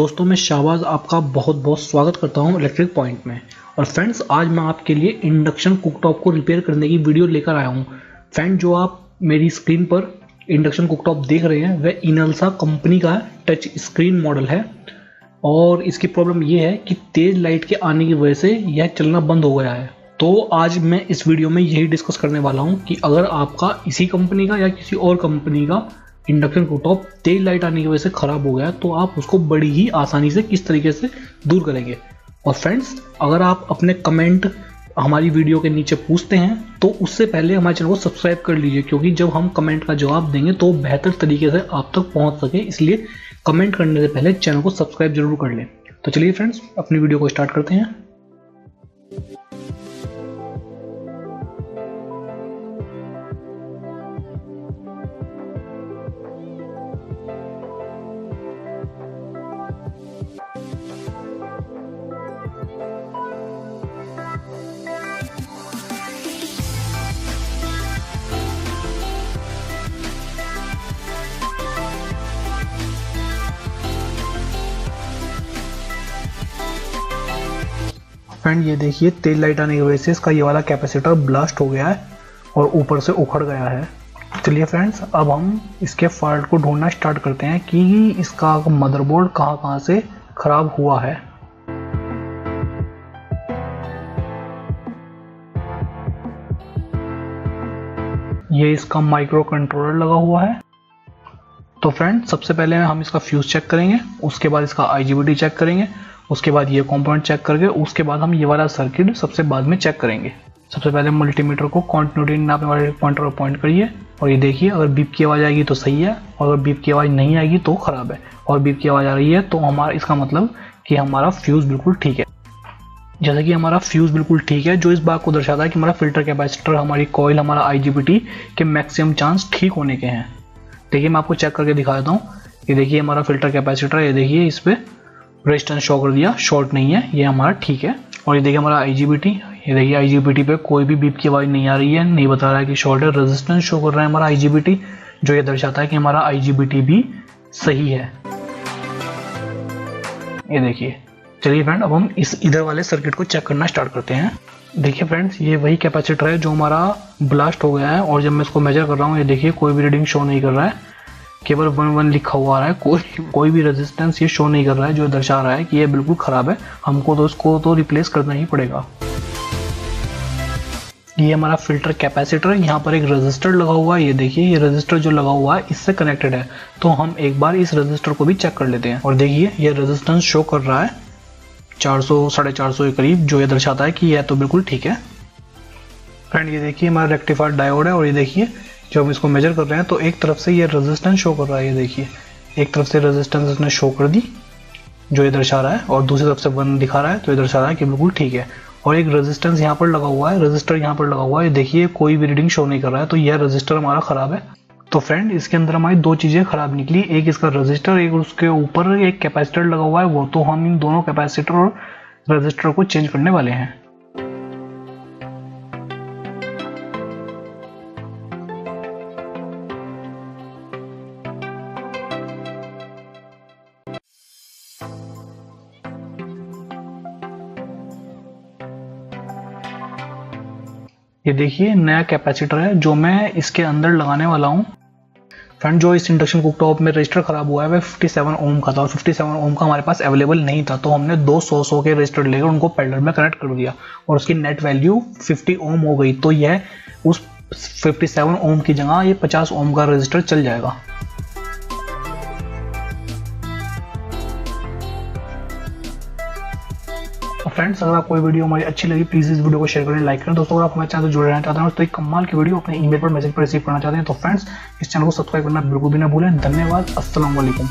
दोस्तों मैं शाहबाज आपका बहुत बहुत स्वागत करता हूं इलेक्ट्रिक पॉइंट में। और फ्रेंड्स आज मैं आपके लिए इंडक्शन कुकटॉप को रिपेयर करने की वीडियो लेकर आया हूं। फ्रेंड जो आप मेरी स्क्रीन पर इंडक्शन कुकटॉप देख रहे हैं वह इनल्सा कंपनी का टच स्क्रीन मॉडल है और इसकी प्रॉब्लम ये है कि तेज लाइट के आने की वजह से यह चलना बंद हो गया है। तो आज मैं इस वीडियो में यही डिस्कस करने वाला हूं कि अगर आपका इसी कंपनी का या किसी और कंपनी का इंडक्शन कुकटॉप तेज लाइट आने की वजह से खराब हो गया तो आप उसको बड़ी ही आसानी से किस तरीके से दूर करेंगे। और फ्रेंड्स अगर आप अपने कमेंट हमारी वीडियो के नीचे पूछते हैं तो उससे पहले हमारे चैनल को सब्सक्राइब कर लीजिए, क्योंकि जब हम कमेंट का जवाब देंगे तो बेहतर तरीके से आप तक पहुंच सके, इसलिए कमेंट करने से पहले चैनल को सब्सक्राइब जरूर कर लें। तो चलिए फ्रेंड्स अपनी वीडियो को स्टार्ट करते हैं। फ्रेंड ये देखिए तेज लाइट आने की वजह से इसका ये वाला कैपेसिटर ब्लास्ट हो गया है और ऊपर से उखड़ गया है। चलिए फ्रेंड्स अब हम इसके फॉल्ट को ढूंढना स्टार्ट करते हैं कि इसका मदरबोर्ड कहाँ से खराब हुआ है। ये इसका माइक्रो कंट्रोलर लगा हुआ है। तो फ्रेंड सबसे पहले हम इसका फ्यूज चेक करेंगे, उसके बाद इसका IGBT चेक करेंगे, उसके बाद ये कंपोनेंट चेक करके उसके बाद हम ये वाला सर्किट सबसे बाद में चेक करेंगे। सबसे पहले मल्टीमीटर को कंटिन्यूटी नापने वाले पॉइंटर पर पॉइंट करिए और ये देखिए अगर बीप की आवाज़ आएगी तो सही है और अगर बीप की आवाज़ नहीं आएगी तो ख़राब है, और बीप की आवाज़ आ रही है तो हमारा इसका मतलब कि हमारा फ्यूज़ बिल्कुल ठीक है। जैसे कि हमारा फ्यूज़ बिल्कुल ठीक है जो इस बात को दर्शाता है कि हमारा फिल्टर कैपेसिटर, हमारी कॉइल, हमारा IGBT के मैक्सिमम चांस ठीक होने के हैं। देखिए मैं आपको चेक करके दिखा देता हूँ। ये देखिए हमारा फिल्टर कैपेसिटर, ये देखिए इस पर रेजिस्टेंस शो कर दिया, शॉर्ट नहीं है, ये हमारा ठीक है। और ये देखिए हमारा IGBT, ये देखिए IGBT पे कोई भी बीप की आवाज़ नहीं आ रही है, नहीं बता रहा है कि शॉर्ट है। रेजिस्टेंस शो कर रहा है हमारा IGBT, जो ये दर्शाता है कि हमारा IGBT भी सही है। ये देखिए। चलिए फ्रेंड अब हम इस इधर वाले सर्किट को चेक करना स्टार्ट करते हैं। देखिए फ्रेंड्स ये वही कैपेसिटर है जो हमारा ब्लास्ट हो गया है और जब मैं इसको मेजर कर रहा हूँ ये देखिए कोई भी रीडिंग शो नहीं कर रहा है, केवल 1 लिखा हुआ आ रहा है, कोई भी रेजिस्टेंस ये शो नहीं कर रहा है, जो दर्शा रहा है कि ये बिल्कुल ख़राब है, हमको तो इसको तो रिप्लेस करना ही पड़ेगा। ये हमारा फिल्टर कैपेसिटर, यहाँ पर एक रेजिस्टर लगा हुआ है, ये देखिए ये रेजिस्टर जो लगा हुआ है इससे कनेक्टेड है। तो हम एक बार इस रेजिस्टर को भी चेक कर लेते हैं और देखिए ये रेजिस्टेंस शो कर रहा है 400-450 के करीब, जो ये दर्शाता है कि यह तो बिल्कुल ठीक है। फ्रेंड ये देखिए हमारा रेक्टिफायर डायोड है और ये देखिए जब हम इसको मेजर कर रहे हैं तो एक तरफ से ये रेजिस्टेंस शो कर रहा है, ये देखिए एक तरफ से रेजिस्टेंस इसने शो कर दी जो ये दर्शा रहा है और दूसरी तरफ से 1 दिखा रहा है, तो ये दर्शा रहा है कि बिल्कुल ठीक है। और एक रेजिस्टेंस यहाँ पर लगा हुआ है, रजिस्टर यहाँ पर लगा हुआ है, ये देखिए कोई भी रीडिंग शो नहीं कर रहा है, तो यह रजिस्टर हमारा ख़राब है। तो फ्रेंड इसके अंदर हमारी 2 चीज़ें ख़राब निकली, एक इसका रजिस्टर, एक उसके ऊपर एक कैपेसिटर लगा हुआ है वो, तो हम इन दोनों कैपेसिटर और रजिस्टर को चेंज करने वाले हैं। ये देखिए नया कैपेसिटर है जो मैं इसके अंदर लगाने वाला हूँ। फ्रेंड जो इस इंडक्शन कुकटॉप में रजिस्टर खराब हुआ है वह 57 ओम का था और 57 ओम का हमारे पास अवेलेबल नहीं था, तो हमने 2 100 के रजिस्टर लेकर उनको पैरेलल में कनेक्ट कर दिया और उसकी नेट वैल्यू 50 ओम हो गई। तो यह उस 57 ओम की जगह ये 50 ओम का रजिस्टर चल जाएगा। फ्रेंड्स अगर आपको ये वीडियो हमारी अच्छी लगी प्लीज़ इस वीडियो को शेयर करें, लाइक करें। दोस्तों अगर आप हमारे चैनल से जुड़े रहना चाहते हैं तो एक कमाल की वीडियो अपने ईमेल पर मैसेज पर रिसीव करना चाहते हैं तो फ्रेंड्स इस चैनल को सब्सक्राइब करना बिल्कुल भी ना भूलें। धन्यवाद, अस्सलाम वालेकुम।